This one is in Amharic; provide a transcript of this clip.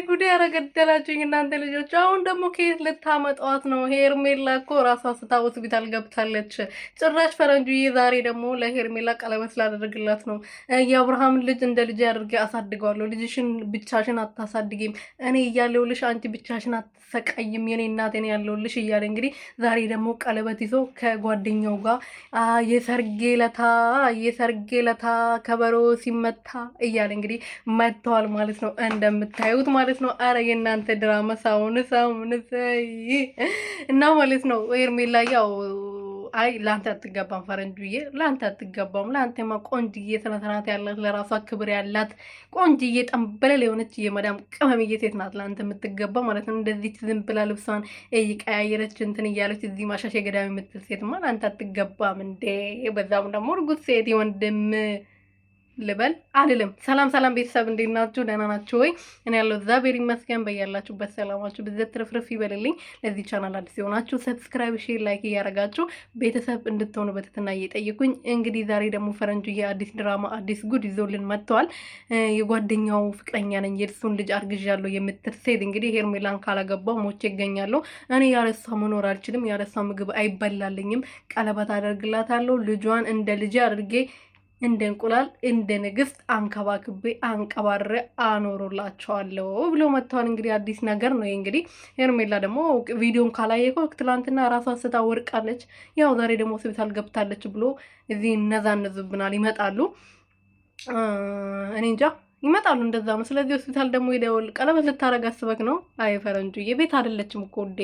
ጉዴ ያረገደላችሁኝ እናንተ ልጆች። አሁን ደግሞ ከየት ልታመጣዋት ነው? ሄርሜላ እኮ ራሷ ስታ ሆስፒታል ገብታለች። ጭራሽ ፈረንጁዬ ዛሬ ደግሞ ለሄርሜላ ቀለበት ስላደረግላት ነው። የአብርሃምን ልጅ እንደ ልጅ አድርጌ አሳድገዋለሁ። ልጅሽን ብቻሽን አታሳድጊም፣ እኔ እያለሁልሽ አንቺ ብቻሽን አትሰቃይም፣ የኔ እናት እኔ ያለሁልሽ እያለ እንግዲህ ዛሬ ደግሞ ቀለበት ይዞ ከጓደኛው ጋር የሰርጌ ለታ ከበሮ ሲመታ እያለ እንግዲህ መጥተዋል ማለት ነው። እንደምታዩት ማለት ነው። አረ የእናንተ ድራማ ሳውን እና ማለት ነው። ሄርሜላ ያው አይ ላንተ አትገባም፣ ፈረንጁዬ ላንተ አትገባም። ላንተማ ቆንጅዬ ስነስርዓት ያላት ለራሷ ክብር ያላት ቆንጅዬ ጠንበለል የሆነች የመዳም ቅመምዬ ሴት ናት ላንተ የምትገባ ማለት ነው። እንደዚህ ዝም ብላ ልብሷን እየቀያየረች እንትን እያለች እዚህ ማሻሽ የገዳሚ የምትል ሴትማ ላንተ አትገባም እንዴ! በዛም ደግሞ እርጉዝ ሴት ወንድም ልበል አልልም። ሰላም ሰላም ቤተሰብ እንዴት ናችሁ? ደህና ናችሁ ወይ? እኔ ያለው እግዚአብሔር ይመስገን። በያላችሁበት ሰላማችሁ ብዘት ትርፍርፍ ይበልልኝ። ለዚህ ቻናል አዲስ የሆናችሁ ሰብስክራይብ፣ ሼር፣ ላይክ እያረጋችሁ ቤተሰብ እንድትሆኑ በትህትና እየጠየቁኝ እንግዲህ ዛሬ ደግሞ ፈረንጁ የአዲስ ድራማ አዲስ ጉድ ይዞልን መጥተዋል። የጓደኛው ፍቅረኛ ነኝ የእሱን ልጅ አርግዣለሁ የምትል ሴት እንግዲህ ሄርሜላን ካላገባው ሞቼ ይገኛለሁ፣ እኔ ያለሷ መኖር አልችልም፣ ያለሷ ምግብ አይበላልኝም፣ ቀለበት አደርግላታለሁ፣ ልጇን እንደ ልጅ አድርጌ እንደ እንቁላል እንደ ንግስት አንከባክቤ አንቀባሬ አኖሮላቸዋለሁ ብሎ መጥተዋል። እንግዲህ አዲስ ነገር ነው እንግዲህ። ሄርሜላ ደግሞ ቪዲዮን ካላየከው ትላንትና ራሷ ስታ ወርቃለች፣ ያው ዛሬ ደግሞ ሆስፒታል ገብታለች ብሎ እዚህ እነዛነዙብናል። ይመጣሉ፣ እኔ እንጃ ይመጣሉ፣ እንደዛ ነው። ስለዚህ ሆስፒታል ደግሞ ሄደው ቀለበት ልታረግ አስበክ ነው? አይ ፈረንጁ የቤት አይደለችም እኮ እንዴ!